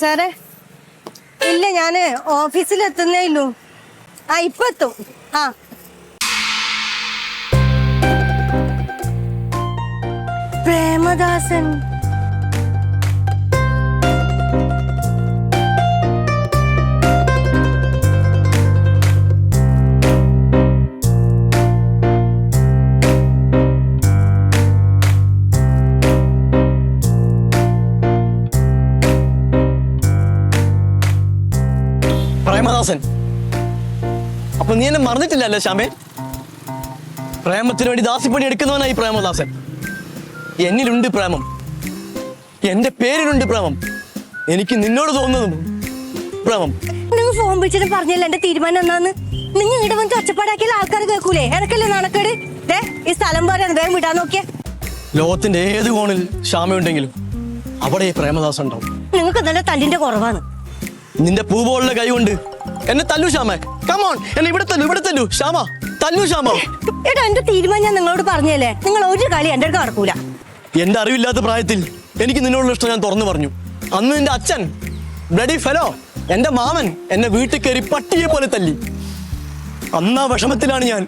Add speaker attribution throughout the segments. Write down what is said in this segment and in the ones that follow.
Speaker 1: സാറേ ഇല്ല, ഞാന് ഓഫീസിൽ എത്തുന്നേ ഉള്ളൂ. ഇപ്പൊ എത്തും. പ്രേമദാസൻ
Speaker 2: പ്രേമദാസൻ, അപ്പൊ നീ എന്നെ മറന്നിട്ടില്ലല്ലേ ശ്യാമേ? പ്രേമത്തിന് വേണ്ടി ദാസിപ്പണി എടുക്കുന്നവനായി പ്രേമദാസൻ. എന്നിലുണ്ട് പ്രേമം, എന്റെ പേരിലുണ്ട് പ്രേമം, എനിക്ക് നിന്നോട് തോന്നുന്നതും പ്രേമം.
Speaker 1: നിങ്ങൾ ഫോൺ വിളിച്ചിട്ട് പറഞ്ഞില്ല എന്റെ തീരുമാനം എന്നാന്ന്. നിങ്ങൾ ഇവിടെ വന്നിട്ട് ഒച്ചപ്പാടാക്കിയാൽ ആൾക്കാർ കേൾക്കൂലേ? എനക്കല്ലേ നാണക്കേട്? ഈ സ്ഥലം പോലെ വേഗം വിടാൻ നോക്കിയേ.
Speaker 2: ലോകത്തിന്റെ ഏത് കോണിൽ ശ്യാമയുണ്ടെങ്കിലും അവിടെ പ്രേമദാസൻ ഉണ്ടാവും.
Speaker 1: നിങ്ങൾക്ക് നല്ല തല്ലിന്റെ കുറവാണ്.
Speaker 2: നിന്റെ പൂ പോലുള്ള കൈ കൊണ്ട് എന്നെ തല്ലു ശ്യാമ. കമോൺ, എന്നെ ഇവിടെ തല്ലു ശ്യാമ, തല്ലു ശ്യാമ.
Speaker 1: ഏട്ടാ, എന്റെ തീരുമാനം ഞാൻ നിങ്ങളോട് പറഞ്ഞല്ലേ. നിങ്ങൾ ഒരു കളി എന്റെ അടുത്ത് നടക്കൂല.
Speaker 2: എന്റെ അറിവില്ലാത്ത പ്രായത്തിൽ എനിക്ക് നിന്നോടുള്ള ഇഷ്ടം ഞാൻ തുറന്നു പറഞ്ഞു. അന്ന് നിന്റെ അച്ഛൻ ബ്ലഡി ഫെലോ, എന്റെ മാമൻ എന്നെ വീട്ടിൽ കയറി പട്ടിയെ പോലെ തല്ലി. അന്നാ വിഷമത്തിലാണ് ഞാൻ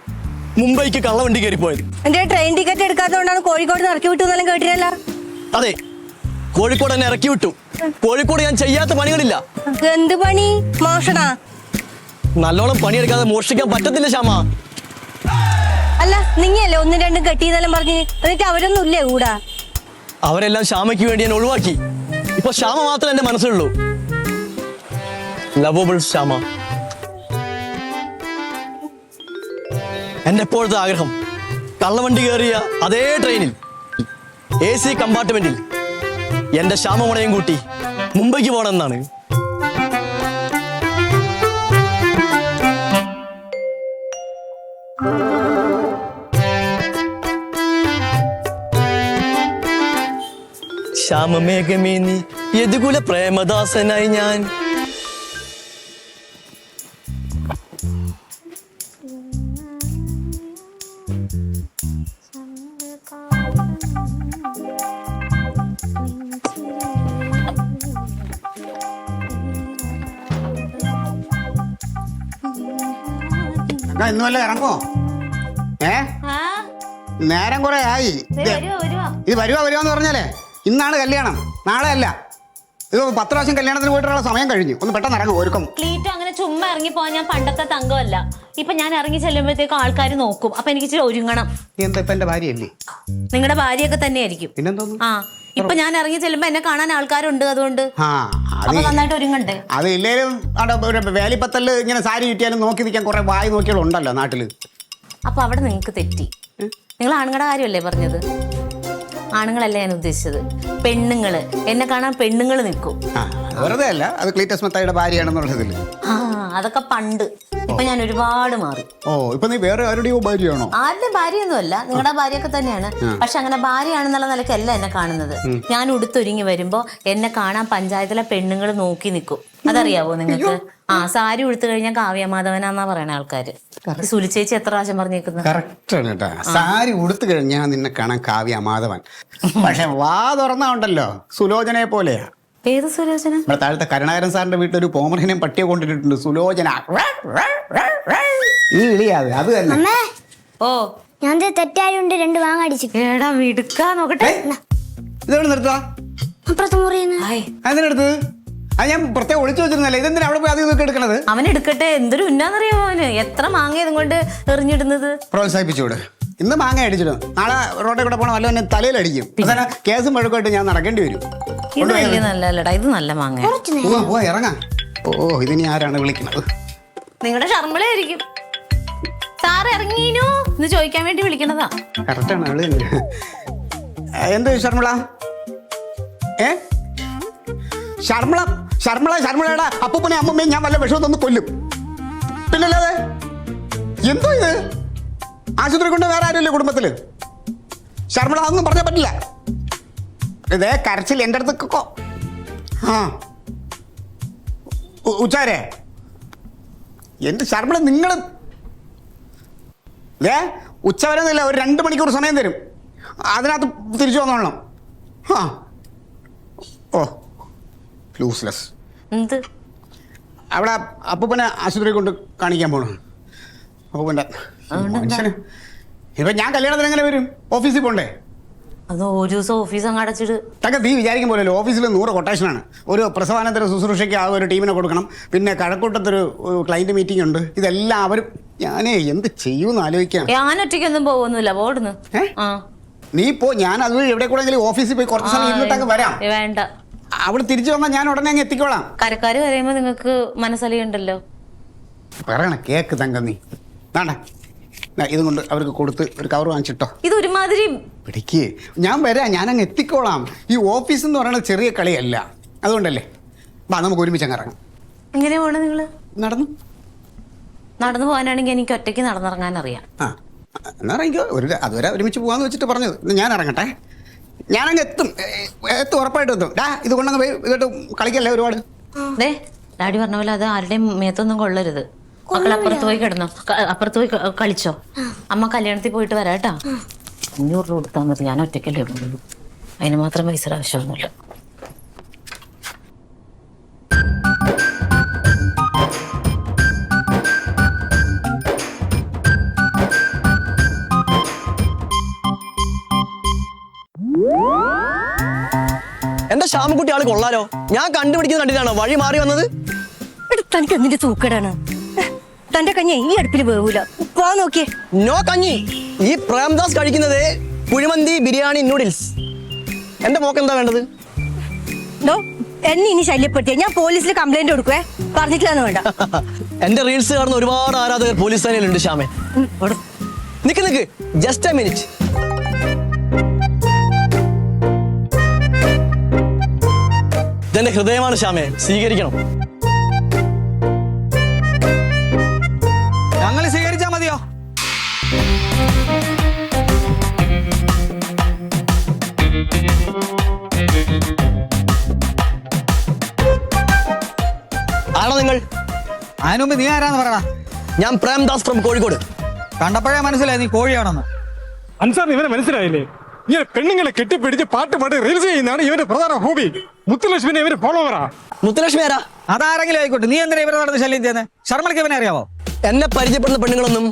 Speaker 2: മുംബൈക്ക് കള്ളവണ്ടി കയറിപ്പോയത്.
Speaker 1: എന്റെ ട്രെയിൻ ടിക്കറ്റ് എടുക്കാത്തതുകൊണ്ടാണ് കോഴിക്കോട് ഇറക്കി വിട്ടു എന്നെല്ലാം കേട്ടില്ല?
Speaker 2: അതെ, കോഴിക്കോട് എന്നെ ഇറക്കി വിട്ടു. കോഴിക്കോട് ഞാൻ ചെയ്യാത്ത പണികളില്ല.
Speaker 1: എന്ത് പണി? മോഷണ?
Speaker 2: നല്ലോണം പണിയെടുക്കാതെ മോഷ്ടിക്കാൻ പറ്റത്തില്ല ശ്യാമ.
Speaker 1: അല്ല, നിങ്ങല്ലേ ഒന്നും രണ്ടും കെട്ടിയെന്നെല്ലാം പറഞ്ഞ്, എന്നിട്ട് അവരൊന്നും ഇല്ലേ കൂടാ?
Speaker 2: അവരെല്ലാം ശ്യാമയ്ക്ക് വേണ്ടി ഞാൻ ഒഴിവാക്കി. ഇപ്പൊ ശ്യാമ മാത്രമേ എന്റെ മനസ്സിലുള്ളൂ. ലവബിൾ ശ്യാമ. എന്റെ എപ്പോഴത്തെ ആഗ്രഹം കള്ളവണ്ടി കയറിയ അതേ ട്രെയിനിൽ AC കമ്പാർട്ട്മെന്റിൽ എന്റെ ശ്യാമമണയും കൂട്ടി മുംബൈക്ക് പോകണമെന്നാണ്. ശ്യാമമേഘമേ നീ യദുകുല പ്രേമദാസനായി ഞാൻ.
Speaker 3: ഇന്ന് വല്ല ഇറങ്ങോ? നേരം കുറെ ആയി. ഇത് വരുവാന്ന് പറഞ്ഞാലേ ഇന്നാണ് കല്യാണം, നാളെ അല്ല. ഇത് 10 പ്രാവശ്യം കല്യാണത്തിന് പോയിട്ടുള്ള സമയം കഴിഞ്ഞു. ഒന്ന് പെട്ടെന്ന് ഇറങ്ങും. ഒരുക്കം
Speaker 4: ക്ലീറ്റോ അങ്ങനെ ചുമ്മാ ഇറങ്ങി പോവാൻ ഞാൻ പണ്ടത്തെ തങ്കമല്ല. ഇപ്പൊ ഞാൻ ഇറങ്ങി ചെല്ലുമ്പോഴത്തേക്കും ആൾക്കാർ നോക്കും. അപ്പൊ എനിക്ക് ഇച്ചിരി ഒരുങ്ങണം.
Speaker 3: നീ എന്താ ഇപ്പൊ എന്റെ ഭാര്യയല്ലേ?
Speaker 4: നിങ്ങളുടെ ഭാര്യയൊക്കെ തന്നെയായിരിക്കും.
Speaker 3: പിന്നെന്തോന്നു?
Speaker 4: ഇപ്പൊ ഞാൻ ഇറങ്ങി ചെല്ലുമ്പോ എന്നെ കാണാൻ ആൾക്കാരുണ്ട്, അതുകൊണ്ട് നന്നായിട്ട് ഒരുങ്ങണ്ടേ?
Speaker 3: അത് ഇല്ലേലും വേലിപ്പത്തല് ഇങ്ങനെ സാരി കിട്ടിയാലും നോക്കി നിൽക്കാൻ കുറെ വായി നോക്കിയുണ്ടല്ലോ നാട്ടില്.
Speaker 4: അപ്പൊ അവിടെ നിങ്ങൾക്ക് തെറ്റി. നിങ്ങൾ ആണുങ്ങളുടെ കാര്യമല്ലേ പറഞ്ഞത്? ആണുങ്ങളല്ല ഞാൻ ഉദ്ദേശിച്ചത്, പെണ്ണുങ്ങള്. എന്നെ കാണാൻ പെണ്ണുങ്ങൾ നിൽക്കും.
Speaker 3: വെറുതെ അല്ല, അത് ക്ലീറ്റസ് മെത്തായിയുടെ ഭാര്യയാണെന്നുള്ളതില്.
Speaker 4: അതൊക്കെ പണ്ട്. ഇപ്പൊ ഞാൻ ഒരുപാട് മാറി.
Speaker 3: ഇപ്പൊ നീ വേറെ ആരുടെയോ ഭാര്യയാണോ?
Speaker 4: ആരുടെ ഭാര്യയൊന്നും അല്ല, നിങ്ങളുടെ ഭാര്യയൊക്കെ തന്നെയാണ്. പക്ഷെ അങ്ങനെ ഭാര്യയാണെന്നുള്ള നിലയ്ക്കല്ല എന്നെ കാണുന്നത്. ഞാൻ ഉടുത്തൊരുങ്ങി വരുമ്പോ എന്നെ കാണാൻ പഞ്ചായത്തിലെ പെണ്ണുങ്ങൾ നോക്കി നിൽക്കും. അതറിയാവോ നിങ്ങൾക്ക്? സാരി ഉടുത്തു കഴിഞ്ഞാൽ കാവ്യമാധവനാന്നാ പറയണ ആൾക്കാര്. സുലിച്ചേച്ചി എത്ര പ്രാവശ്യം പറഞ്ഞേക്കുന്നത്?
Speaker 3: കറക്റ്റ് ആണ് കേട്ടാ. സാരി ഉടുത്തു കഴിഞ്ഞാൽ നിന്നെ കാണാൻ കാവ്യമാധവൻ. പക്ഷെ വാ തുറന്നാ ഉണ്ടല്ലോ സുലോചനയെ പോലെയാ.
Speaker 4: ഏത് സുലോചന?
Speaker 3: നമ്മുടെ താഴത്തെ കരുണാകരൻ സാറിന്റെ വീട്ടിലൊരു പോമറേനിയൻ പട്ടിയെ കൊണ്ടിട്ടുണ്ട്, സുലോചന. ഈ വിളിയാതെ അത് തന്നെ.
Speaker 5: ഞാൻ തെറ്റായോണ്ട് 2 വാങ്ങടിച്ചു.
Speaker 4: ഏടാ വിടുക്കാ നോക്കട്ടെ.
Speaker 3: ഇതെവിടെ നിർത്തുക?
Speaker 5: അപ്പുറത്തെ മുറിയെന്ന്.
Speaker 3: അതിനെടുത്തത് അത് ഞാൻ പ്രത്യേകം ഒളിച്ചു വെച്ചിരുന്നല്ലേ. ഇതെന്തിനാ അവിടെ പോയി അത് ഇതൊക്കെ എടുക്കണത്?
Speaker 4: അവൻ എടുക്കട്ടെ, എന്തൊരു ഉന്നാന്നറിയാമോ അവന്. എത്ര മാങ്ങ ഇതും കൊണ്ട് എറിഞ്ഞിടുന്നത്.
Speaker 3: പ്രോത്സാഹിപ്പിച്ചൂടെ? ഇന്ന് മാങ്ങ അടിച്ചിടും, നാളെ റോഡിൽ കൂടെ പോണ വല്ല എന്നെ തലയിലടിക്കും. കേസും വഴക്കമായിട്ട് ഞാൻ നടക്കേണ്ടി വരും.
Speaker 4: ഇത് വലിയ നല്ലല്ലടാ, ഇത് നല്ല മാങ്ങ.
Speaker 3: ഇറങ്ങാം. ഇതിനി ആരാണ് വിളിക്കുന്നത്?
Speaker 4: നിങ്ങളുടെ ശർമ്മളയായിരിക്കും. സാർ ഇറങ്ങീനു എന്ന് ചോദിക്കാൻ വേണ്ടി വിളിക്കണതാ.
Speaker 3: കറക്റ്റാണ് അവള്. എന്ത് ശർമ്മള? ശർമ്മളയുടെ അപ്പൂപ്പനെ അമ്മമ്മയും ഞാൻ വല്ല വിഷമം തന്ന് കൊല്ലും. പിന്നല്ലാതെ എന്തോ ഇത്? ആശുപത്രി കൊണ്ട് വേറെ ആരുമില്ലേ കുടുംബത്തില്? ശർമ്മള അതൊന്നും പറഞ്ഞാൽ പറ്റില്ല. ഇതേ കരച്ചിൽ എൻ്റെ അടുത്ത്. ഉച്ചാരേ എൻ്റെ ശർമ്മള, നിങ്ങൾ ഉച്ചവരെന്നില്ല, ഒരു 2 മണിക്കൂർ സമയം തരും. അതിനകത്ത് തിരിച്ചു വന്നോളണം. ആ ഓ ലൂസ്ലെസ്.
Speaker 4: എന്ത്
Speaker 3: അവിടെ അപ്പൂപ്പനെ ആശുപത്രി കൊണ്ട് കാണിക്കാൻ പോകണം. അപ്പൂപ്പൻ്റെ മനുഷ്യന് ഇപ്പം ഞാൻ കല്യാണത്തിന് എങ്ങനെ വരും? ഓഫീസിൽ പോകണ്ടേ?
Speaker 4: അത് ഒരു ദിവസം ഓഫീസ് അങ്ങ് അടച്ചിട്ട്.
Speaker 3: തക്ക നീ വിചാരിക്കും പോലെയല്ലോ. ഓഫീസിൽ 100 കൊട്ടേഷനാണ്. ഒരു പ്രസവാനന്തര ശുശ്രൂഷയ്ക്ക് ആ ഒരു ടീമിനെ കൊടുക്കണം. പിന്നെ കഴക്കൂട്ടത്തൊരു ക്ലയൻറ്റ് മീറ്റിംഗ് ഉണ്ട്. ഇതെല്ലാം അവരും ഞാനേ എന്ത് ചെയ്യുമെന്ന് ആലോചിക്കാം.
Speaker 4: ഞാൻ ഒറ്റയ്ക്കൊന്നും പോകുന്നില്ല, പോടുന്നു. ആ
Speaker 3: നീ പോ, ഞാൻ അതുവഴി എവിടെ കൂടെങ്കിലും ഓഫീസിൽ പോയി കുറച്ച് സമയം ഇരുന്നിട്ടങ്ങ് വരാം.
Speaker 4: വേണ്ട,
Speaker 3: അവിടെ തിരിച്ചു വന്നാൽ ഞാൻ ഉടനെ അങ്ങ് എത്തിക്കോളാം.
Speaker 4: കരക്കാര് കരയുമ്പോ നിങ്ങൾക്ക് മനസ്സലിയുണ്ടല്ലോ.
Speaker 3: പറയണ കേക്ക് തങ്ക നീ. വേണ്ട, ഇതും കൊണ്ട് അവർക്ക് കൊടുത്ത് ഒരു കവർ വാങ്ങിച്ചിട്ടോ.
Speaker 4: ഇത് ഒരുമാതിരി
Speaker 3: പിടിക്ക്, ഞാൻ വരാം, ഞാനങ്ങ് എത്തിക്കോളാം. ഈ ഓഫീസ് എന്ന് പറയുന്നത് ചെറിയ കളിയല്ല, അതുകൊണ്ടല്ലേ. വാ നമുക്ക് ഒരുമിച്ച് അങ്ങ് ഇറങ്ങാം.
Speaker 4: എങ്ങനെ പോണ നിങ്ങള്?
Speaker 3: നടന്നു
Speaker 4: പോകാനാണെങ്കിൽ എനിക്ക് ഒറ്റയ്ക്ക് നടന്നിറങ്ങാൻ അറിയാം.
Speaker 3: ആ എന്നാ ഇറങ്ങിക്കോ. അതുവരെ ഒരുമിച്ച് പോകാന്ന് വെച്ചിട്ട് പറഞ്ഞത്. ഞാൻ ഇറങ്ങട്ടെ, ഞാനങ്ങ് എത്തും ഉറപ്പായിട്ടും എത്തും. ഇത് കൊണ്ടങ്ങ് പോയി ഇതിട്ട് കളിക്കല്ലേ ഒരുപാട്.
Speaker 4: ഡാഡി പറഞ്ഞ പോലെ അത് ആരുടെയും മേത്തൊന്നും കൊള്ളരുത്. മക്കൾ അപ്പുറത്ത് പോയി കിടന്നോ, അപ്പുറത്ത് പോയി കളിച്ചോ. അമ്മ കല്യാണത്തിൽ പോയിട്ട് വരാം കേട്ടോ. 500 രൂപ കൊടുത്താൽ മതി, ഞാൻ ഒറ്റയ്ക്കല്ലേ പോകുള്ളൂ. അതിന് മാത്രം പൈസ ആവശ്യമൊന്നുമില്ല.
Speaker 2: എന്റെ ശ്യാമക്കുട്ടി ആള് കൊള്ളാലോ. ഞാൻ കണ്ടുപിടിക്കുന്ന കണ്ടിട്ടാണോ വഴി മാറി വന്നത്?
Speaker 1: തനിക്ക് എന്തിന്റെ സൂക്കേടാണ്? തന്റെ കഞ്ഞി ഈ അടുപ്പിൽ വേവൂല. പോ നോക്കിയേ.
Speaker 2: നോ കഞ്ഞി. ഈ പ്രേംദാസ് കഴിക്കുന്നത് കുഴിമന്തി, ബിരിയാണി, നൂഡിൽസ്. എന്റെ മോക്ക് എന്താ വേണ്ടത്?
Speaker 1: എന്നെ ഇനി ശല്യപ്പെടുത്തിയ ഞാൻ പോലീസിൽ കംപ്ലൈന്റ് കൊടുക്കുവേ. പറഞ്ഞിട്ടില്ലെന്ന് വേണ്ട.
Speaker 2: എന്റെ റീൽസ് കാണുന്ന ഒരുപാട് ആരാധകർ പോലീസ് സേനയിലുണ്ട് ശ്യാമേ. Nick just a minute. ഇതെന്റെ ഹൃദയമാണ് ശ്യാമേ, സ്വീകരിക്കണം.
Speaker 6: ഞങ്ങൾ സ്വീകരിച്ചാ മതിയോ?
Speaker 2: ആണോ നിങ്ങൾ?
Speaker 6: അതിനുമുമ്പ് നീ ആരാന്ന് പറയടാ.
Speaker 2: ഞാൻ പ്രേംദാസ് ഫ്രം കോഴിക്കോട്.
Speaker 6: കണ്ടപ്പോഴേ മനസ്സിലായി നീ കോഴിയാണെന്ന്.
Speaker 7: അൻസാർ, ഇവനെ മനസ്സിലായില്ലേ? ഇങ്ങനെ പെണ്ണുങ്ങളെ കെട്ടിപ്പിടിച്ച് പാട്ട് റീൽസ് ചെയ്യുന്നതാണ് ഇവന്റെ പ്രധാന ഹോബി. മുത്തുലക്ഷ്മിനെ ഇവര് ഫോളോവറാ.
Speaker 2: മുത്തുലക്ഷ്മി ആരാ?
Speaker 6: അതാരെങ്കിലും ആയിക്കോട്ടെ, നീ എന്തിനാ ഇവരെ നടന്ന് ശല്യം ചെയ്യുന്നത്? ശർമ്മയ്ക്ക് ഇവനെ അറിയാവോ?
Speaker 2: എന്നെ പരിചയപ്പെടുന്ന പെണ്ണുങ്ങളൊന്നും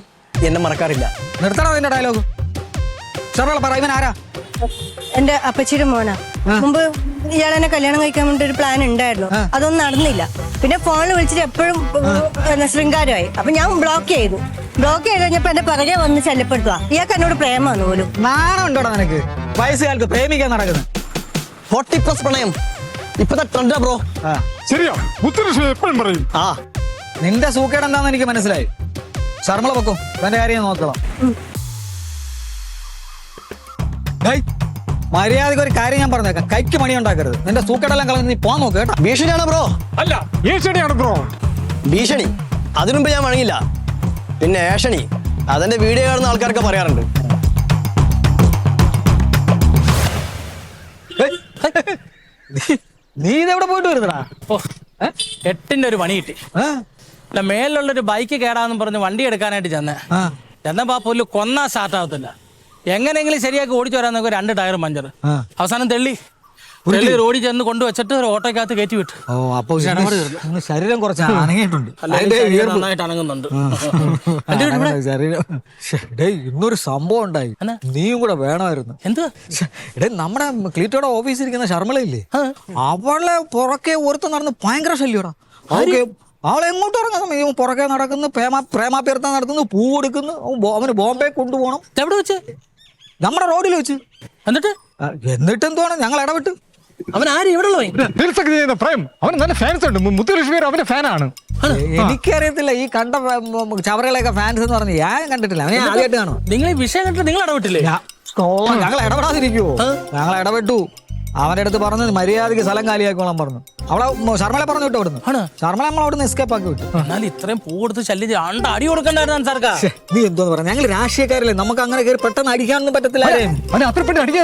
Speaker 2: എന്നെ മറക്കാറില്ല.
Speaker 6: നിർത്തണോ നിന്റെ ഡയലോഗ്? ശർമ്മ പറ, ഇവൻ ആരാ?
Speaker 1: എന്റെ അപ്പച്ചിയുടെ മോനാ. മുമ്പ് ഇയാളെന്നെ കല്യാണം കഴിക്കാൻ വേണ്ടി ഒരു പ്ലാൻ ഉണ്ടായിരുന്നു. അതൊന്നും നടന്നില്ല. പിന്നെ ഫോണിൽ വിളിച്ചിട്ട് എപ്പോഴും ശൃംഗാരമായി. അപ്പൊ ഞാൻ ബ്ലോക്ക് ചെയ്തു കഴിഞ്ഞപ്പോ എന്റെ പിറകെ വന്ന് ശല്യപ്പെടുത്തുക. ഇയാൾക്ക് എന്നോട് പ്രേമാണ് പോലും.
Speaker 6: നാണം ഉണ്ടോടാ നിനക്ക്? വയസ്സുകാർക്ക് പ്രേമിക്കാൻ നടക്കുന്നത്
Speaker 2: 40+ പ്രണയം ഇപ്പത്തെ ട്രെൻഡാ ബ്രോ.
Speaker 7: ശരിയാ, മുത്തുലക്ഷ്മി എപ്പോഴും പറയും.
Speaker 2: ആ
Speaker 6: നിന്റെ സൂക്കേട് എന്താന്ന് എനിക്ക് മനസ്സിലായി. ശർമ്മള പൊക്കും, എന്റെ കാര്യം നോക്കണം. മര്യാദക്ക് ഒരു കാര്യം ഞാൻ പറഞ്ഞേക്കാം, കൈക്ക് മണി ഉണ്ടാക്കരുത്. നിന്റെ സൂക്കേടെല്ലാം കളഞ്ഞ് നീ പോകാൻ നോക്ക് കേട്ടോ.
Speaker 2: ഭീഷണിയാണോ ബ്രോ?
Speaker 7: അല്ല, ഏഷണിയാണ് ബ്രോ.
Speaker 2: ഭീഷണി അതിനുമ്പ് ഞാൻ വഴങ്ങില്ല. പിന്നെ ഏഷണി അതെന്റെ വീഡിയോ കാണുന്ന ആൾക്കാരൊക്കെ പറയാറുണ്ട്.
Speaker 6: നീ ഇതെവിടെ പോയിട്ട് വരുന്നടാ?
Speaker 8: എട്ടിന്റെ ഒരു പണി കിട്ടി. അല്ല, മേലിലുള്ളൊരു ബൈക്ക് കേടാന്ന് പറഞ്ഞ് വണ്ടി എടുക്കാനായിട്ട് ചെന്നപ്പോ ആ പുല്ല് കൊന്നാ സ്റ്റാർട്ട് ആവത്തില്ല. എങ്ങനെയെങ്കിലും ശരിയാക്കി ഓടിച്ചു വരാൻ നോക്കുക. 2 ടയർ പഞ്ചർ. അവസാനം തെള്ളി റോഡിൽ ചെന്ന് കൊണ്ടുവച്ചിട്ട് ഒരു ഓട്ടോക്കകത്ത് കയറ്റി വിട്ടു.
Speaker 6: ഓ, അപ്പൊ ശരീരം കുറച്ച് അനങ്ങിയിട്ടുണ്ട്.
Speaker 8: നന്നായിട്ട് അനങ്ങുന്നുണ്ട്.
Speaker 6: ഇന്നൊരു സംഭവം ഉണ്ടായി, നീയും കൂടെ വേണമായിരുന്നു.
Speaker 8: എന്ത്?
Speaker 6: നമ്മുടെ ക്ലീറ്റോടെ ഓഫീസിൽ ഇരിക്കുന്ന ശർമ്മളയില്ലേ, അവളെ പുറകെ ഓർത്ത് നടന്ന് ഭയങ്കര ശല്യടാ. അവളെ എങ്ങോട്ട് ഇറങ്ങുന്ന സമയം പുറകെ നടക്കുന്നു, പ്രേമാഭ്യർത്ഥന നടത്തുന്നു, പൂ കൊടുക്കുന്നു. അവന് ബോംബെ കൊണ്ടുപോകണം.
Speaker 8: എവിടെ വെച്ച്?
Speaker 6: നമ്മുടെ റോഡിൽ വെച്ച്. എന്നിട്ട് എന്തുവാണ്, ഞങ്ങൾ ഇടപെട്ട്.
Speaker 8: അവൻ ആര്? ഇവിടെ
Speaker 7: റീൽസ് ഒക്കെ ചെയ്യുന്ന പ്രേം, അവന് നല്ല ഫാൻസ് ഉണ്ട്. മുത്തുലക്ഷ്മി അവന്റെ ഫാനാണ്.
Speaker 6: എനിക്കറിയത്തില്ല ഈ കണ്ട ചവറകളൊക്കെ ഫാൻസ് എന്ന് പറഞ്ഞ് ഞാൻ കണ്ടിട്ടില്ല. അവനെ ആദ്യമായിട്ട് കാണും.
Speaker 8: നിങ്ങൾ ഈ വിഷയം കണ്ടിട്ട് നിങ്ങൾ ഇടപെട്ടില്ലേ?
Speaker 6: ഞങ്ങൾ ഇടപെടാതിരിക്കുവോ? ഞങ്ങൾ ഇടപെട്ടു. അവന്റെ അടുത്ത് പറഞ്ഞു മര്യാദക്ക് സ്ഥലം കാലിയാക്കോളാൻ പറഞ്ഞു. അവളെ ശർമ്മളെ പറഞ്ഞു വിട്ടു അവിടുന്ന്. ശർമ്മളെ നമ്മൾ അവിടുന്ന് എസ്കേപ്പ് ആക്കി വിട്ടു.
Speaker 8: എന്നാൽ ഇത്രയും പൂ കൊടുത്ത് ശല്യം ചെയ്ത് അടി കൊടുക്കണ്ടായിരുന്നു സർക്കാർ.
Speaker 6: നീ എന്തോന്ന് പറയാ, ഞങ്ങൾ രാഷ്ട്രീയക്കാരല്ലേ, നമുക്ക് അങ്ങനെ കയറി പെട്ടെന്ന് അടിക്കാനൊന്നും പറ്റത്തില്ല.
Speaker 7: അവനെ അത്ര പെട്ടെന്ന് അടിക്കാൻ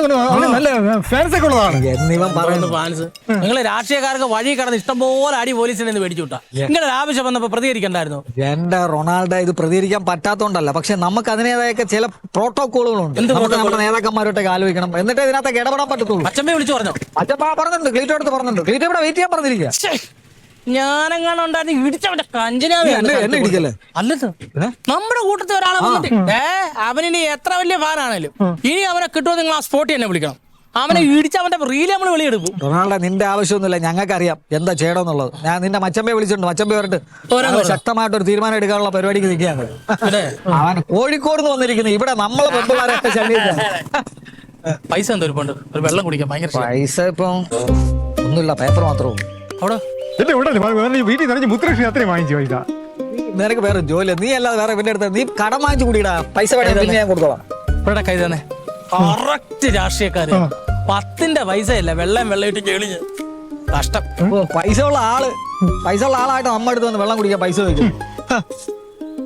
Speaker 7: നല്ല ഫാൻസ് ഒക്കെ ഉള്ളതാണ്
Speaker 6: എന്നിവൻ പറയുന്നു.
Speaker 8: ഫാൻസ് നിങ്ങൾ രാഷ്ട്രീയക്കാർക്ക് വഴി കടന്ന് ഇഷ്ടംപോലെ അടി പോലീസിൽ നിന്ന് മേടിച്ചു വിട്ടാ. ഇങ്ങനെ ഒരു ആവശ്യം വന്നപ്പോ പ്രതികരിക്കണ്ടായിരുന്നു.
Speaker 6: എന്റെ റൊണാൾഡോ, ഇത് പ്രതികരിക്കാൻ പറ്റാത്തോണ്ടല്ല, പക്ഷെ നമുക്ക് അതിനേതായ ചില പ്രോട്ടോകോളുകളുണ്ട്. നമുക്ക് നമ്മുടെ നേതാക്കന്മാരോട്ടൊക്കെ ആലോചിക്കണം, എന്നിട്ട് ഇതിനകത്ത് ഇടപെടാൻ പറ്റത്തുള്ളൂ.
Speaker 8: അച്ഛമ്മ വിളിച്ചു പറഞ്ഞു.
Speaker 6: അച്ഛപ്പാ പറഞ്ഞിട്ടുണ്ട്, ക്ലീറ്റോ അടുത്ത് പറഞ്ഞിട്ടുണ്ട്. ക്ലീറ്റോ ഇവിടെ വെയിറ്റ് ചെയ്യാൻ പറഞ്ഞിരിക്കുക.
Speaker 8: ഞാനെങ്ങാനും ഉണ്ടായിരുന്നു ഇടിച്ചവന്റെ
Speaker 6: എന്നെ ഇടിക്കല്ലേ?
Speaker 8: അല്ലത് നമ്മുടെ കൂട്ടത്തിൽ ഒരാളെ വന്നിട്ട് അവനിനി എത്ര വലിയ ഫാനാണേലും ഇനി അവനെ കിട്ടുമോ നിങ്ങൾ ആ സ്പോട്ടിൽ തന്നെ വിളിക്കണം. അവനെ ഇടിച്ച് അവന്റെ റീല് നമ്മൾ വെളിയെടുക്കും.
Speaker 6: റൊണാൾഡോ, നിന്റെ ആവശ്യമൊന്നുമില്ല, ഞങ്ങൾക്കറിയാം എന്താ ചെയ്യണമെന്നുള്ളത്. ഞാൻ നിന്റെ മച്ചമ്പയെ വിളിച്ചിട്ടുണ്ട്, മച്ചമ്പ പറഞ്ഞിട്ട് ശക്തമായിട്ടൊരു തീരുമാനം എടുക്കാനുള്ള പരിപാടിക്ക് നിൽക്കുകയാണ്. അവൻ കോഴിക്കോട് നിന്ന് വന്നിരിക്കുന്നത് ഇവിടെ നമ്മളെ പെൺപിള്ളാരൊക്കെ ശല്യം.
Speaker 8: പൈസ എന്തോ ഒരു വെള്ളം കുടിക്കാൻ ഭയങ്കര
Speaker 6: പൈസ ഇപ്പം ഒന്നുമില്ല, പേപ്പർ മാത്രമേ ഉള്ളൂ.
Speaker 8: അവിടെ
Speaker 7: വീട്ടിൽ നിറഞ്ഞ് മുത്തലക്ഷ്മി അത്രയും വാങ്ങിച്ചു പൈസ.
Speaker 6: നിനക്ക് വേറെ ജോലി, നീ അല്ലാതെ വേറെ ഇവന്റെ അടുത്ത് നീ കടം വാങ്ങിച്ചു കൂടിയിടാ. പൈസ വേണം, പിന്നെ ഞാൻ കൊടുത്തോളാം.
Speaker 8: ഇവിടെ കൈ തന്നെ കറക്റ്റ് രാഷ്ട്രീയക്കാര് 10ന്റെ പൈസയല്ല വെള്ളം ഇട്ട് ചെളിഞ്ഞ് കഷ്ടം.
Speaker 6: പൈസ ഉള്ള ആളായിട്ട് അമ്മ എടുത്ത് വന്ന് വെള്ളം കുടിക്കാൻ പൈസ വയ്ക്കും.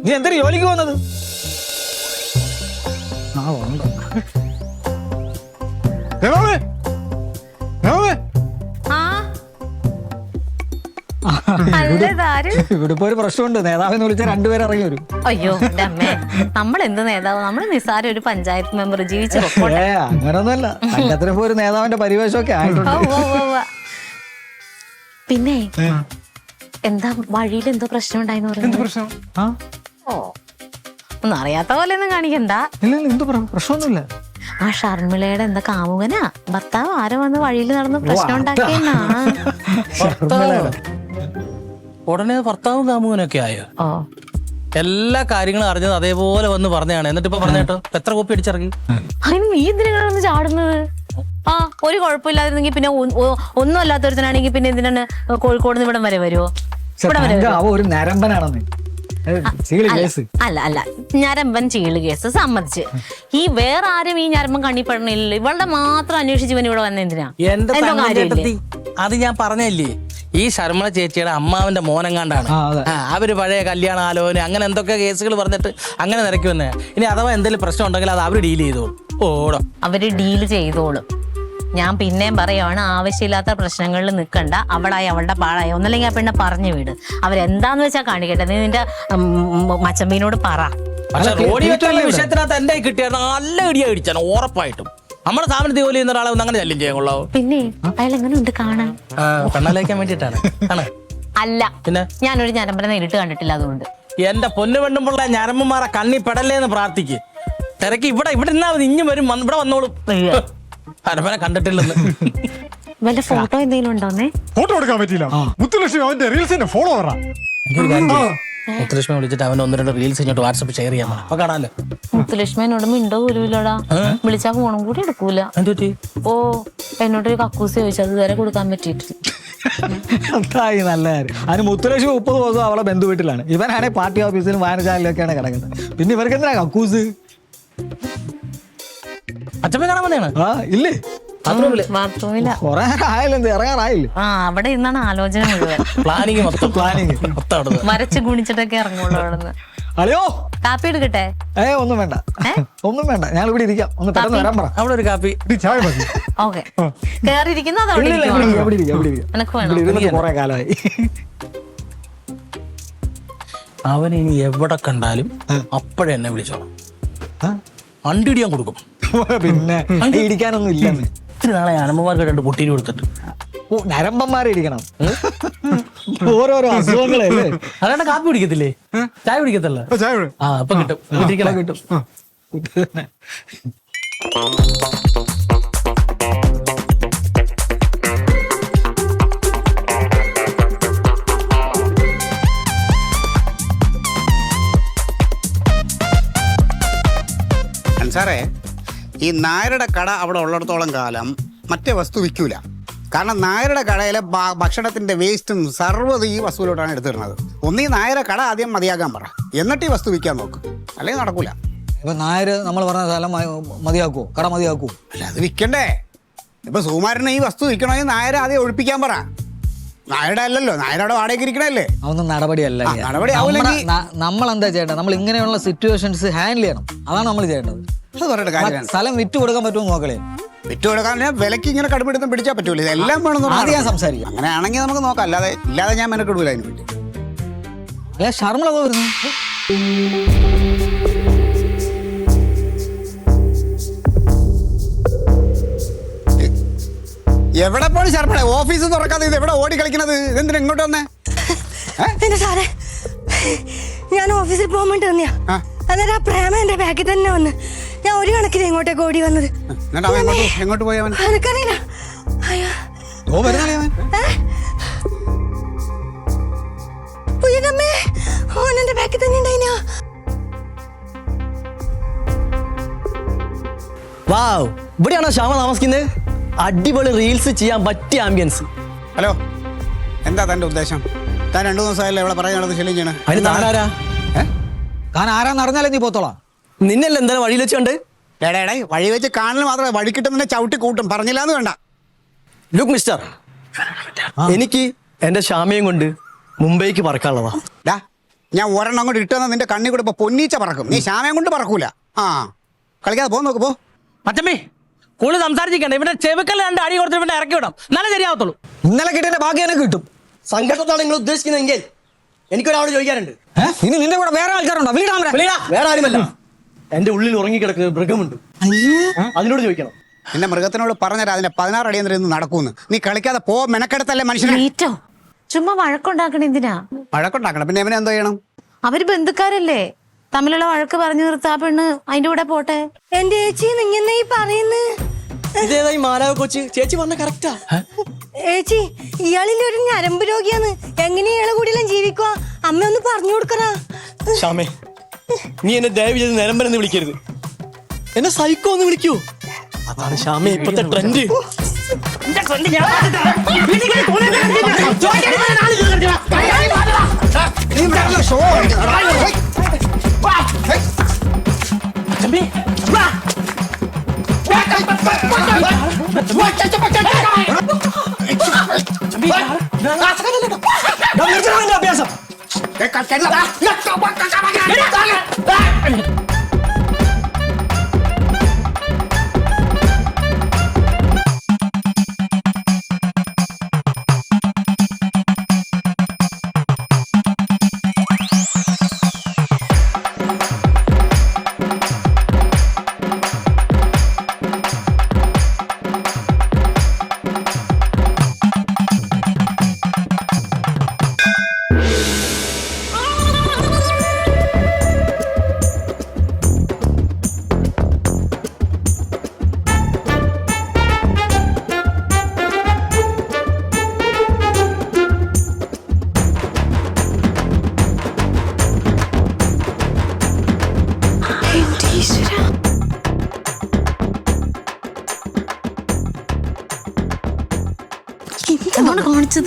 Speaker 6: നീ എന്തൊരു ജോലിക്ക് പോകുന്നത്? ഇവിടെ ഇപ്പൊ ഒരു പ്രശ്നമുണ്ട്, നേതാവെന്ന് വിളിച്ചാൽ രണ്ടുപേരും ഇറങ്ങി വരും.
Speaker 4: അയ്യോ എന്റെ അമ്മേ, നമ്മൾ എന്ത് നേതാവ്, നമ്മൾ നിസ്സാര ഒരു പഞ്ചായത്ത് മെമ്പർ ജീവിച്ചു.
Speaker 6: അങ്ങനൊന്നുമല്ല, സംഘത്തിനിപ്പോ ഒരു നേതാവിന്റെ പരിവേഷമൊക്കെ ആയിട്ടുണ്ട്.
Speaker 4: പിന്നെ എന്താ വഴിയിൽ എന്തോ പ്രശ്നം ഉണ്ടായിന്ന് പറഞ്ഞു. ഓ, ഒന്നും അറിയാത്ത പോലെ ഒന്നും കാണിക്കണ്ട.
Speaker 6: എന്ത് പ്രശ്നമൊന്നുമില്ല.
Speaker 4: ആ ഷർമിളയുടെ എന്താ കാമുകനാ ഭർത്താവ് ആരോ വന്ന് വഴിയിൽ നടന്ന് പ്രശ്നം ഉണ്ടാക്കിയെന്നാ.
Speaker 8: ഉടനെ ഭർത്താവും കാമുകനൊക്കെ ആയോ?
Speaker 4: ഓ,
Speaker 8: എല്ലാ കാര്യങ്ങളും അറിഞ്ഞത് അതേപോലെ വന്ന് പറഞ്ഞാണ്. എന്നിട്ട് ഇപ്പൊ പറഞ്ഞേട്ടോ എത്ര കോപ്പി അടിച്ചിറങ്ങി.
Speaker 4: അതിന് നീ എന്തിനാണ് ചാടുന്നത്? ആ, ഒരു കുഴപ്പമില്ലാതിരുന്നെങ്കിൽ പിന്നെ ഒന്നും അല്ലാത്തൊരുത്തനാണെങ്കിൽ പിന്നെ എന്തിനാണ് കോഴിക്കോട് നിന്ന് ഇവിടം വരെ വരുമോ? ഇവിടെ വരെ
Speaker 6: ഒരു നരമ്പനാണെന്ന്.
Speaker 4: അല്ല ഞരമ്പൻ ചീള് കേസ് സമ്മതിച്ച്. ഈ വേറെ ആരും ഈ ഞരമ്പൻ കണ്ണിപ്പെടണില്ല. ഇവളുടെ മാത്രം അന്വേഷിച്ച് ഇവൻ ഇവിടെ വന്ന എന്തിനാ?
Speaker 8: അത് ഞാൻ പറഞ്ഞല്ലേ, ഈ ശർമ്മള ചേച്ചിയുടെ അമ്മാവന്റെ മോനെങ്ങാണ്ടാണ്. അവര് പഴയ കല്യാണ ആലോചന അങ്ങനെ എന്തൊക്കെ കേസുകൾ പറഞ്ഞിട്ട് അങ്ങനെ നിരക്കി വന്നേ. ഇനി അഥവാ എന്തെങ്കിലും പ്രശ്നം ഉണ്ടെങ്കിൽ അത് അവര് ഡീൽ ചെയ്തോളും. ഓടോ, അവര് ഡീൽ ചെയ്തോളും. ഞാൻ പിന്നെയും പറയുവാണ്, ആവശ്യമില്ലാത്ത പ്രശ്നങ്ങളിൽ നിൽക്കണ്ട. അവളായി അവളുടെ പാടായി ഒന്നല്ലെങ്കിൽ ആ പെണ്ണെ പറഞ്ഞു വിട്. അവരെന്താന്ന് വെച്ചാൽ കാണിക്കട്ടെ. നീ നിന്റെ മച്ചമ്പീനോട് പറ. പക്ഷെ വിഷയത്തിനകത്ത് എന്റെ കിട്ടിയായിരുന്നു നല്ല ഇടിയാ ഇടിച്ചാണ് ഉറപ്പായിട്ടും. നമ്മുടെ സ്ഥാപനത്തിൽ ജോലി ചെയ്യുന്ന ഒരാളെ ഒന്ന് അങ്ങനെ ശല്യം ചെയ്യാൻ കൊള്ളാവോ?
Speaker 4: പിന്നെ അയാൾ എങ്ങനെ ഉണ്ട് കാണാൻ?
Speaker 8: പെണ്ണാലേക്കാൻ വേണ്ടിട്ടാണ്
Speaker 4: അല്ല, പിന്നെ ഞാനൊരു ഞരമ്പനെ നേരിട്ട് കണ്ടിട്ടില്ല. അതുകൊണ്ട്
Speaker 8: എന്റെ പൊന്നു പെണ്ണുമ്പുള്ള ഞരമ്പന്മാരെ കണ്ണി പെടല്ലേന്ന് പ്രാർത്ഥിക്ക്. തിരക്ക് ഇവിടെ ഇരുന്നാ മതി, ഇഞ്ഞും വരും, ഇവിടെ വന്നോളും. പരമ്പര കണ്ടിട്ടില്ലെന്ന്.
Speaker 4: വല്ല ഫോട്ടോ എന്തെങ്കിലും ഉണ്ടോന്നേ?
Speaker 7: ഫോട്ടോ എടുക്കാൻ പറ്റില്ല. മുത്തുലക്ഷ്മി അവന്റെ റീൽസിന്റെ ഫോളോവറാ.
Speaker 8: മുത്തുലക്ഷ്മി വിളിച്ചിട്ട് അവൻ 1-2 റീൽസ് ഇങ്ങോട്ട് വാട്സപ്പ് ഷെയർ ചെയ്യാൻ അപ്പൊ കാണാലോ.
Speaker 4: മുത്തുലക്ഷ്മിനോട് മിണ്ടോ പോലുമില്ലടാ. വിളിച്ചാ ഫോണും കൂടി എടുക്കൂല. ഓ, എന്നോട് കക്കൂസ് ചോദിച്ചാൽ അത് വരെ കൊടുക്കാൻ പറ്റിയിട്ടില്ല.
Speaker 6: അതായി നല്ല കാര്യം. അതിന് മുത്തുലക്ഷ്മി 30 ദിവസം അവളെ ബന്ധു വീട്ടിലാണ്. ഇവനാണെങ്കിൽ പാർട്ടി ഓഫീസിലും വായനശാലയിലൊക്കെയാണ് കിടക്കുന്നത്. പിന്നെ ഇവർക്ക് എന്തിനാ കക്കൂസ്?
Speaker 8: അച്ഛമ്മ കാണാൻ വന്നതാണ്.
Speaker 6: ഇല്ലേ,
Speaker 4: ബാത്റൂമില്ല.
Speaker 6: കൊറേ ആയാലും ഇറങ്ങാറായില്ലേ?
Speaker 4: ആ, അവിടെ ഇന്നാണ് ആലോചന മുഴുവൻ.
Speaker 8: പ്ലാനിങ്
Speaker 4: വരച്ച് ഗുണിച്ചിട്ടൊക്കെ ഇറങ്ങുള്ളൂ അവിടുന്ന്.
Speaker 6: അയ്യോ,
Speaker 4: കാപ്പി എടുക്കട്ടെ?
Speaker 6: ഒന്നും വേണ്ട, ഒന്നും വേണ്ട, ഞാൻ ഇവിടെ ഇരിക്കാം. ഒന്ന് പെട്ടെന്ന് വരാൻ പറ.
Speaker 8: അവിടെ ഒരു കാപ്പി
Speaker 7: ചായ മതി.
Speaker 4: ഓക്കെ, കേറിയിരിക്കുന്ന അത് അവിടെ എനക്ക് വേണം.
Speaker 6: കൊറേ കാലമായി.
Speaker 8: അവൻ ഇനി എവിടെ കണ്ടാലും അപ്പോഴേ എന്നെ വിളിച്ചോളാം. അണ്ടിടിയാൻ കൊടുക്കും.
Speaker 6: പിന്നെ ഇടിക്കാനൊന്നും ഇല്ലെന്ന്.
Speaker 8: ഇത്തിരി നാളെ അനമ്മമാർക്ക് 2 പൊട്ടീര് കൊടുത്തിട്ട്.
Speaker 6: നരമ്പന്മാരെ ഇരിക്കണം. ഓരോരോ അസുഖങ്ങളല്ലേ.
Speaker 8: അല്ലാണ്ട് കാപ്പി കുടിക്കത്തില്ലേ? ചായ കുടിക്കത്തല്ല. ആ, അപ്പൊ കിട്ടും കിട്ടും.
Speaker 3: സാറേ, ഈ നായരുടെ കട അവിടെ ഉള്ളിടത്തോളം കാലം മറ്റേ വസ്തു വിൽക്കൂല. കാരണം നായരുടെ കടയിലെ ഭക്ഷണത്തിന്റെ വേസ്റ്റും സർവ്വതും ഈ വസ്തുവിലോട്ടാണ് എടുത്തിരുന്നത്. ഒന്നീ നായരുടെ കട ആദ്യം മതിയാക്കാൻ പറ, എന്നിട്ട് ഈ വസ്തു വിൽക്കാൻ നോക്ക്, അല്ലെങ്കിൽ നടക്കൂല.
Speaker 6: ഇപ്പൊ നായര് നമ്മൾ പറഞ്ഞ സ്ഥലം മതിയാക്കുവോ? കട മതിയാക്കുവോ?
Speaker 3: അല്ല, അത് വിൽക്കണ്ടേ? ഇപ്പൊ സുകുമാരനെ ഈ വസ്തു വിൽക്കണമെങ്കിൽ നായരെ ആദ്യം ഒഴിപ്പിക്കാൻ പറ. നായരുടെ അല്ലല്ലോ, നായരവിടെ വാടകയ്ക്ക് ഇരിക്കണല്ലേ.
Speaker 6: അതൊന്നും നടപടിയല്ല.
Speaker 3: നടപടി ആവില്ലെങ്കിൽ
Speaker 6: നമ്മൾ എന്താ ചെയ്യേണ്ടത്? നമ്മൾ ഇങ്ങനെയുള്ള സിറ്റുവേഷൻസ് ഹാൻഡിൽ ചെയ്യണം. അതാണ് നമ്മൾ ചെയ്യേണ്ടത്.
Speaker 3: അത് പറയട്ടെ കാര്യമാണ്.
Speaker 6: സ്ഥലം വിറ്റ് കൊടുക്കാൻ പറ്റുമോ നോക്കളെ?
Speaker 3: വിറ്റ് കൊടുക്കാൻ വിലക്ക് ഇങ്ങനെ കടുപ്പെടുത്തും പിടിച്ചാൽ പറ്റൂല. ഇതെല്ലാം വേണം
Speaker 6: ആദ്യം ഞാൻ സംസാരിക്കാം.
Speaker 3: അങ്ങനെയാണെങ്കിൽ നമുക്ക് നോക്കാം. ഇല്ലാതെ ഞാൻ മെനക്കെടൂല അതിന് വേണ്ടി.
Speaker 6: അല്ലെ ഷർമിള വരുന്നു.
Speaker 3: എവിടെ പോയി ശർമ്മളെ? ഓഫീസ് തുറക്കാതെ ഇത് എവിടെ ഓടി കളിക്കണത്? ഇതെന്തിനാ ഇങ്ങോട്ട് വന്നേ?
Speaker 1: എന്റെ സാറേ, ഞാൻ ഓഫീസിൽ പോകാൻ വേണ്ടി തന്നെയാ. അന്നേരം ആ പ്രേമ എന്റെ ബാക്കിൽ തന്നെ വന്ന് ഞാൻ ഒരു കണക്കിന് ഇങ്ങോട്ടേക്ക് ഓടി വന്നത്.
Speaker 3: എങ്ങോട്ട് പോയി അവൻ?
Speaker 1: എനിക്കറിയില്ല. ഓനെന്റെ ബാക്കിൽ തന്നെ ഉണ്ടായിനാ.
Speaker 2: വാവ്, ഇവിടെയാണോ ശ്യാമ താമസിക്കുന്നത്? അടിപൊളി റീൽസ് ചെയ്യാൻ പറ്റിയ ആംബിയൻസ്.
Speaker 3: ഹലോ, എന്താ തന്റെ ഉദ്ദേശം? താൻ 2 ദിവസമായല്ലോ ഇവിടെ പറയുന്നത് ശല്യം ചെയ്യണേ.
Speaker 2: അതിന് താനാരാ?
Speaker 6: കാരണം ആരാന്ന് അറിഞ്ഞാലേ നീ പോത്തോളാം.
Speaker 2: നിന്നല്ല എന്തായാലും വഴിയിൽ വെച്ച് കണ്ട്.
Speaker 3: ഡേടേ, വഴി വെച്ച് കാണൽ മാത്രമേ, വഴി കിട്ടുന്ന ചവിട്ടി കൂട്ടും. പറഞ്ഞില്ലാന്ന് വേണ്ട.
Speaker 2: ലുക്ക് മിസ്റ്റർ, എനിക്ക് എന്റെ ശ്യാമയും കൊണ്ട് മുംബൈക്ക് പറക്കാനുള്ളതാ.
Speaker 3: ഡാ, ഞാൻ ഒരെണ്ണം അങ്ങോട്ട് ഇട്ടുവന്ന നിന്റെ കണ്ണി കൂടെ ഇപ്പൊ പൊന്നീച്ച പറക്കും. നീ ശ്യാമയും കൊണ്ട് പറക്കൂല. കളിക്കാതെ പോ, നോക്ക് പോ.
Speaker 8: മച്ചമ്പി കൂടുതൽ സംസാരിച്ചിരിക്കണ്ട. ഇവിടെ ചെവിക്കൽ 2 അടി കൊടുത്തിട്ട് പിന്നെ ഇറക്കി വിടാം, നല്ല ശരിയാവത്തുള്ളൂ.
Speaker 6: ഇന്നലെ കിട്ടിയ ബാക്കി എനിക്ക് കിട്ടും.
Speaker 2: സംഘടനത്താണ് നിങ്ങൾ ഉദ്ദേശിക്കുന്നതെങ്കിൽ എനിക്കൊരാളോട് ചോദിക്കാനുണ്ട്.
Speaker 6: ഇനി നിന്റെ കൂടെ വേറെ ആൾക്കാരുണ്ടോ?
Speaker 2: വേറെ ആരുമല്ല, എന്റെ ഉള്ളിൽ ഉറങ്ങിക്കിടക്കുന്ന മൃഗമുണ്ട്, അതിനോട് ചോദിക്കണം.
Speaker 3: നിന്റെ മൃഗത്തിനോട് പറഞ്ഞാൽ അതിന്റെ 16 അടിയന്തരം ഇന്ന് നടക്കൂന്ന്. നീ കളിക്കാതെ പോ, മെനക്കെടുത്തല്ലേ മനുഷ്യനെ.
Speaker 4: ചുമ്മാ വഴക്കുണ്ടാക്കണ എന്തിനാ?
Speaker 3: വഴക്കുണ്ടാക്കണം. പിന്നെ ഇവനെ എന്തോ ചെയ്യണം?
Speaker 4: അവര് ബന്ധുക്കാരല്ലേ, തമ്മിലുള്ള വഴക്ക് പറഞ്ഞു നിർത്താ പെണ്ണ് അതിന്റെ കൂടെ പോട്ടെ.
Speaker 1: എന്റെ ചേച്ചി നിങ്ങനെ ഈ പറയുന്നു.
Speaker 2: ഇതേതായി മാലാവ് കൊച്ച്? ചേച്ചി പറഞ്ഞ കറക്റ്റാ.
Speaker 1: ചേച്ചി, ഇയാളിന്റെ ഒരു ഞരമ്പ് രോഗിയാന്ന്. എങ്ങനെ ഇയാളെ കൂടിയെല്ലാം ജീവിക്കുക? അമ്മ ഒന്ന് പറഞ്ഞു കൊടുക്കറാ.
Speaker 2: ശ്യാമേ, നീ എന്നെ ദയവ് ചെയ്ത് നിലമ്പലെന്ന് വിളിക്കരുത്, എന്നെ സൈക്കോ എന്ന് വിളിക്കൂ. അതാണ് ശ്യാമേ ഇപ്പത്തെ ട്രെൻഡ്. അഭ്യാസം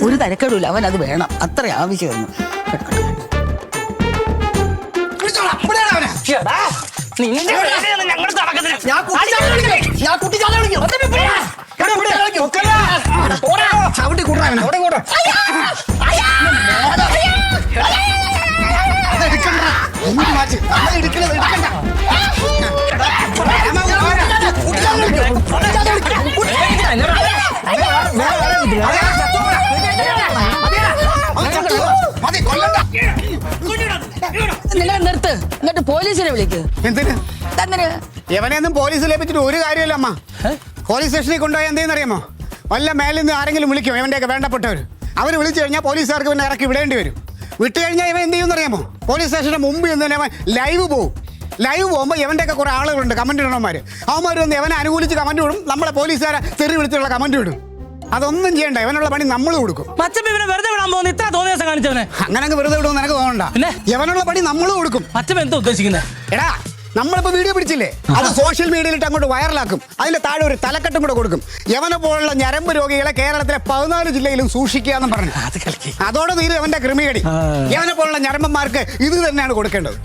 Speaker 9: ഒരു തരക്കേടില്ല, അവൻ അത് വേണം, അത്ര ആവശ്യമായിരുന്നു.
Speaker 3: ചവിട്ടി കൂട്ടാ.
Speaker 9: നിർത്ത്, എന്നിട്ട് പോലീസിനെ വിളിക്ക്.
Speaker 3: എന്തിന്? എവനെയൊന്നും പോലീസിൽ ലഭിച്ചിട്ട് ഒരു കാര്യമല്ല അമ്മ. പോലീസ് സ്റ്റേഷനിൽ കൊണ്ടുപോയി എന്തെന്നറിയാമോ? വല്ല മേലിൽ നിന്ന് ആരെങ്കിലും വിളിക്കും, ഇവന്റെയൊക്കെ വേണ്ടപ്പെട്ടവർ. അവർ വിളിച്ചു കഴിഞ്ഞാൽ പോലീസുകാർക്ക് പിന്നെ ഇറക്കി വിടേണ്ടി വരും. വിട്ട് കഴിഞ്ഞാൽ ഇവൻ എന്ത് ചെയ്യുമെന്നറിയാമോ? പോലീസ് സ്റ്റേഷന്റെ മുമ്പ് നിന്ന് അവൻ ലൈവ് പോകും. ലൈവ് പോകുമ്പോൾ ഇവൻ്റെയൊക്കെ കുറേ ആളുകളുണ്ട്, കമന്റ് ഇടണമാർ. അവന്മാർ വന്ന് ഇവനെ അനുകൂലിച്ച് കമന്റ് വിടും, നമ്മളെ പോലീസുകാരെ തെറി വിളിച്ചുള്ള കമന്റ് വിടും. അതൊന്നും ചെയ്യണ്ട, ഇവനുള്ള പണി നമ്മൾ കൊടുക്കും.
Speaker 8: മച്ചമ്പി ഇവനെ വെറുതെ വിടാൻ പോകുന്നു, ഇത്ര തോന്നിയ ദിവസം കാണിച്ചവനെ.
Speaker 3: അങ്ങനെ വെറുതെ വിടുമെന്ന് എനിക്ക് തോന്നണ്ട.
Speaker 8: പിന്നെ
Speaker 3: ഇവനുള്ള പണി നമ്മൾ കൊടുക്കും.
Speaker 8: മച്ചമ്പി എന്താ ഉദ്ദേശിക്കുന്നത്?
Speaker 3: എടാ, നമ്മളിപ്പോ വീഡിയോ പിടിച്ചില്ലേ, അത് സോഷ്യൽ മീഡിയയിലിട്ട് അങ്ങോട്ട് വൈറലാക്കും. അതിന്റെ താഴെ ഒരു തലക്കെട്ടും കൂടെ കൊടുക്കും. യവനെ പോലുള്ള ഞരമ്പ് രോഗികളെ കേരളത്തിലെ 14 ജില്ലയിലും സൂക്ഷിക്കുകയെന്നും പറഞ്ഞു. അതോടെ തീരും അവന്റെ ക്രിമികടി. യവനെ പോലുള്ള ഞരമ്പന്മാർക്ക് ഇത് തന്നെയാണ് കൊടുക്കേണ്ടത്.